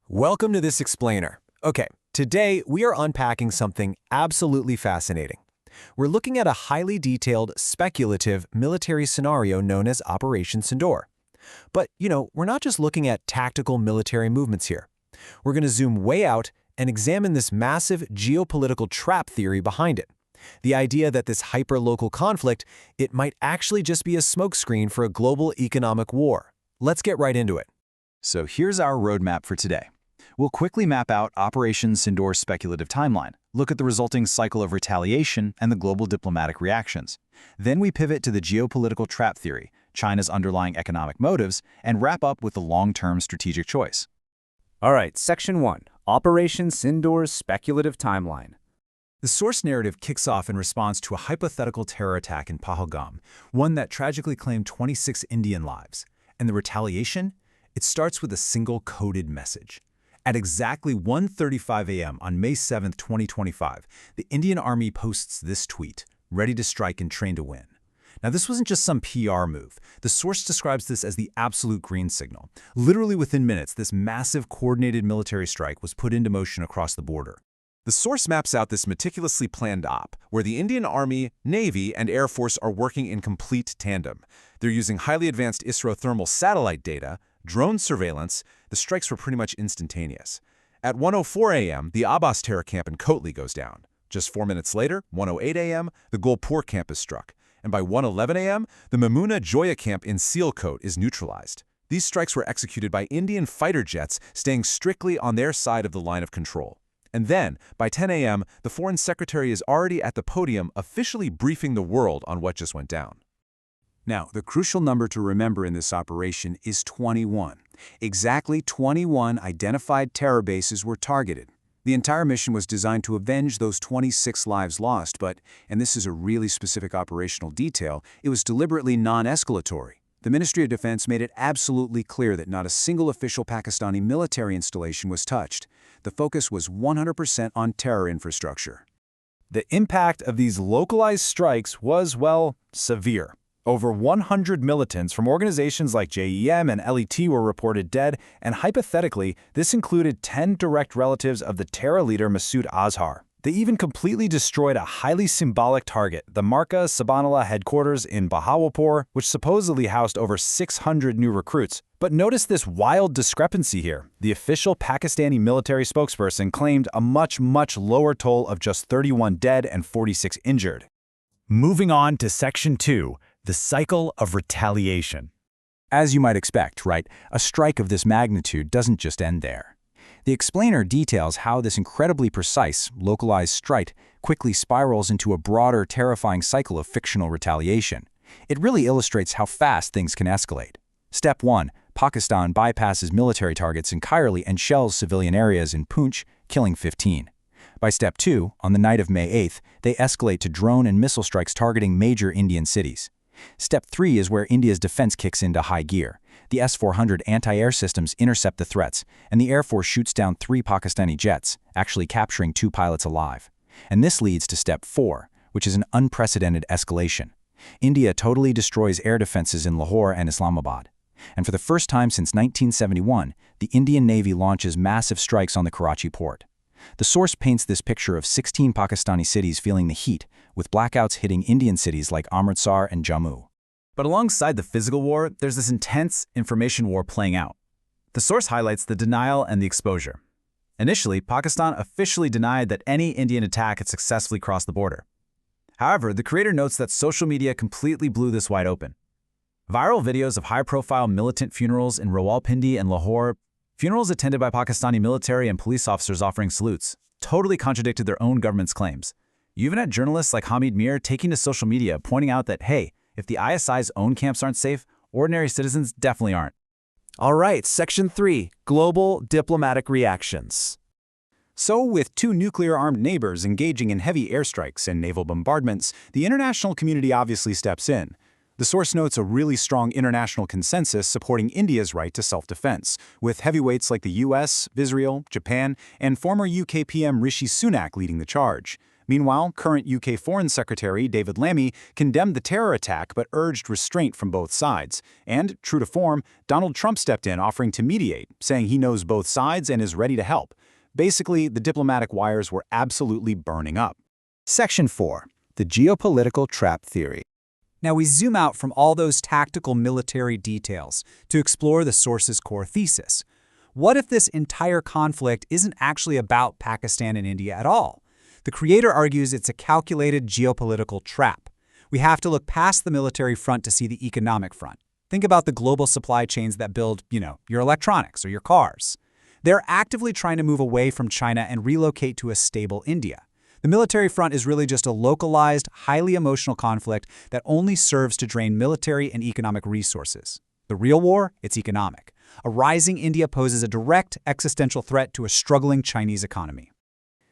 Welcome to this explainer. Okay, today we are unpacking something absolutely fascinating. We're looking at a highly detailed, speculative military scenario known as Operation Sindoor. But, we're not just looking at tactical military movements here. We're going to zoom way out and examine this massive geopolitical trap theory behind it. The idea that this hyper-local conflict, it might actually just be a smokescreen for a global economic war. Let's get right into it. So here's our roadmap for today. We'll quickly map out Operation Sindoor's speculative timeline, look at the resulting cycle of retaliation and the global diplomatic reactions. Then we pivot to the geopolitical trap theory, China's underlying economic motives, and wrap up with the long-term strategic choice. All right, Section 1, Operation Sindoor's speculative timeline. The source narrative kicks off in response to a hypothetical terror attack in Pahalgam, one that tragically claimed 26 Indian lives. And the retaliation? It starts with a single coded message. At exactly 1:35 a.m. on May 7, 2025, the Indian Army posts this tweet, "Ready to strike and train to win." Now, this wasn't just some PR move. The source describes this as the absolute green signal. Literally within minutes, this massive coordinated military strike was put into motion across the border. The source maps out this meticulously planned op, where the Indian Army, Navy, and Air Force are working in complete tandem. They're using highly advanced ISRO thermal satellite data, drone surveillance. The strikes were pretty much instantaneous. At 1:04 a.m., the Abbas terror camp in Kotli goes down. Just 4 minutes later, 1:08 a.m., the Gulpur camp is struck. And by 1:11 a.m., the Mamuna Joya camp in Sialkot is neutralized. These strikes were executed by Indian fighter jets staying strictly on their side of the line of control. And then, by 10 a.m., the Foreign Secretary is already at the podium officially briefing the world on what just went down. Now, the crucial number to remember in this operation is 21. Exactly 21 identified terror bases were targeted. The entire mission was designed to avenge those 26 lives lost, but, and this is a really specific operational detail, it was deliberately non-escalatory. The Ministry of Defense made it absolutely clear that not a single official Pakistani military installation was touched. The focus was 100% on terror infrastructure. The impact of these localized strikes was, well, severe. Over 100 militants from organizations like JEM and LET were reported dead, and hypothetically, this included 10 direct relatives of the terror leader Masood Azhar. They even completely destroyed a highly symbolic target, the Marka Sabanallah headquarters in Bahawalpur, which supposedly housed over 600 new recruits. But notice this wild discrepancy here. The official Pakistani military spokesperson claimed a much lower toll of just 31 dead and 46 injured. Moving on to Section 2, the cycle of retaliation. As you might expect, right, a strike of this magnitude doesn't just end there. The explainer details how this incredibly precise, localized strike quickly spirals into a broader, terrifying cycle of fictional retaliation. It really illustrates how fast things can escalate. Step 1. Pakistan bypasses military targets in Kairali and shells civilian areas in Poonch, killing 15. By Step 2, on the night of May 8th, they escalate to drone and missile strikes targeting major Indian cities. Step 3 is where India's defense kicks into high gear. The S-400 anti-air systems intercept the threats, and the Air Force shoots down 3 Pakistani jets, actually capturing 2 pilots alive. And this leads to Step 4, which is an unprecedented escalation. India totally destroys air defenses in Lahore and Islamabad. And for the first time since 1971, the Indian Navy launches massive strikes on the Karachi port. The source paints this picture of 16 Pakistani cities feeling the heat, with blackouts hitting Indian cities like Amritsar and Jammu. But alongside the physical war, there's this intense information war playing out. The source highlights the denial and the exposure. Initially, Pakistan officially denied that any Indian attack had successfully crossed the border. However, the creator notes that social media completely blew this wide open. Viral videos of high-profile militant funerals in Rawalpindi and Lahore, funerals attended by Pakistani military and police officers offering salutes, totally contradicted their own government's claims. You even had journalists like Hamid Mir taking to social media pointing out that, hey, if the ISI's own camps aren't safe, ordinary citizens definitely aren't. All right, Section 3, global diplomatic reactions. So, with 2 nuclear-armed neighbors engaging in heavy airstrikes and naval bombardments, the international community obviously steps in. The source notes a really strong international consensus supporting India's right to self-defense, with heavyweights like the US, Israel, Japan, and former UK PM Rishi Sunak leading the charge. Meanwhile, current UK Foreign Secretary David Lammy condemned the terror attack but urged restraint from both sides. And, true to form, Donald Trump stepped in offering to mediate, saying he knows both sides and is ready to help. Basically, the diplomatic wires were absolutely burning up. Section 4. The Geopolitical Trap Theory. Now we zoom out from all those tactical military details to explore the source's core thesis. What if this entire conflict isn't actually about Pakistan and India at all? The creator argues it's a calculated geopolitical trap. We have to look past the military front to see the economic front. Think about the global supply chains that build, your electronics or your cars. They're actively trying to move away from China and relocate to a stable India. The military front is really just a localized, highly emotional conflict that only serves to drain military and economic resources. The real war, it's economic. A rising India poses a direct existential threat to a struggling Chinese economy.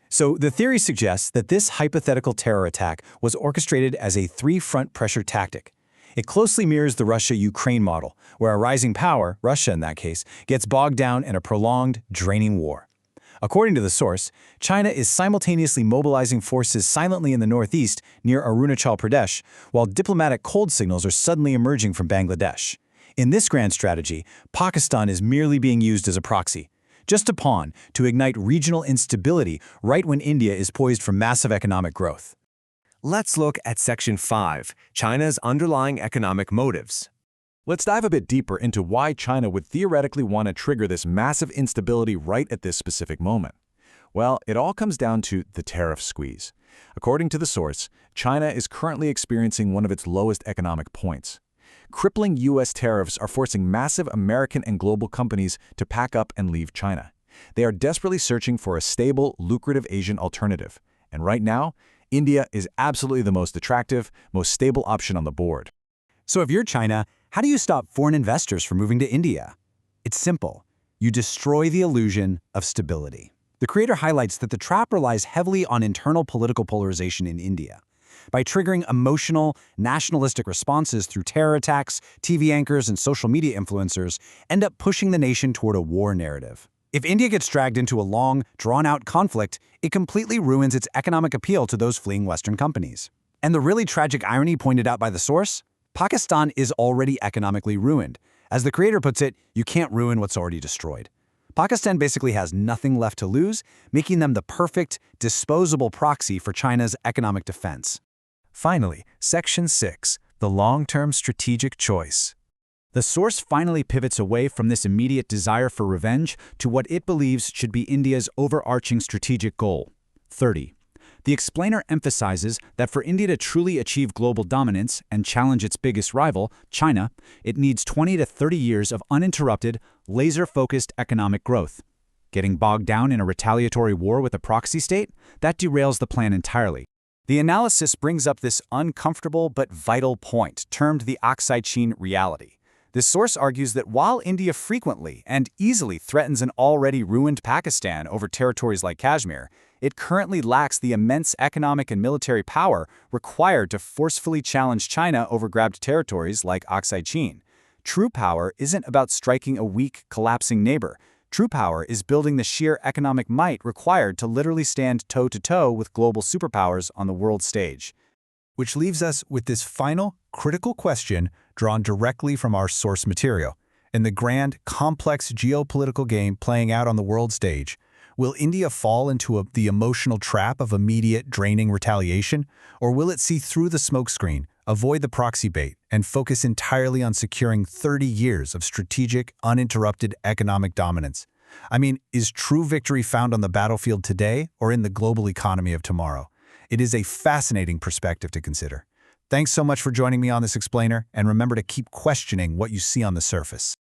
So the theory suggests that this hypothetical terror attack was orchestrated as a three-front pressure tactic. It closely mirrors the Russia-Ukraine model, where a rising power, Russia in that case, gets bogged down in a prolonged, draining war. According to the source, China is simultaneously mobilizing forces silently in the northeast near Arunachal Pradesh, while diplomatic cold signals are suddenly emerging from Bangladesh. In this grand strategy, Pakistan is merely being used as a proxy, just a pawn to ignite regional instability right when India is poised for massive economic growth. Let's look at Section 5, China's underlying economic motives. Let's dive a bit deeper into why China would theoretically want to trigger this massive instability right at this specific moment. Well, it all comes down to the tariff squeeze. According to the source, China is currently experiencing one of its lowest economic points. Crippling U.S. tariffs are forcing massive American and global companies to pack up and leave China. They are desperately searching for a stable, lucrative Asian alternative. And right now, India is absolutely the most attractive, most stable option on the board. So if you're China, how do you stop foreign investors from moving to India? It's simple. You destroy the illusion of stability. The creator highlights that the trap relies heavily on internal political polarization in India. By triggering emotional, nationalistic responses through terror attacks, TV anchors, and social media influencers end up pushing the nation toward a war narrative. If India gets dragged into a long, drawn-out conflict, it completely ruins its economic appeal to those fleeing Western companies. And the really tragic irony pointed out by the source? Pakistan is already economically ruined. As the creator puts it, you can't ruin what's already destroyed. Pakistan basically has nothing left to lose, making them the perfect, disposable proxy for China's economic defense. Finally, Section 6, the long-term strategic choice. The source finally pivots away from this immediate desire for revenge to what it believes should be India's overarching strategic goal, 30. The explainer emphasizes that for India to truly achieve global dominance and challenge its biggest rival, China, it needs 20 to 30 years of uninterrupted, laser-focused economic growth. Getting bogged down in a retaliatory war with a proxy state? That derails the plan entirely. The analysis brings up this uncomfortable but vital point, termed the Aksai-Chin reality. This source argues that while India frequently and easily threatens an already ruined Pakistan over territories like Kashmir, it currently lacks the immense economic and military power required to forcefully challenge China over grabbed territories like Aksai-Chin. True power isn't about striking a weak, collapsing neighbor. True power is building the sheer economic might required to literally stand toe-to-toe with global superpowers on the world stage. Which leaves us with this final, critical question drawn directly from our source material. In the grand, complex geopolitical game playing out on the world stage, will India fall into the emotional trap of immediate, draining retaliation, or will it see through the smokescreen, avoid the proxy bait, and focus entirely on securing 30 years of strategic, uninterrupted economic dominance? I mean, is true victory found on the battlefield today or in the global economy of tomorrow? It is a fascinating perspective to consider. Thanks so much for joining me on this explainer, and remember to keep questioning what you see on the surface.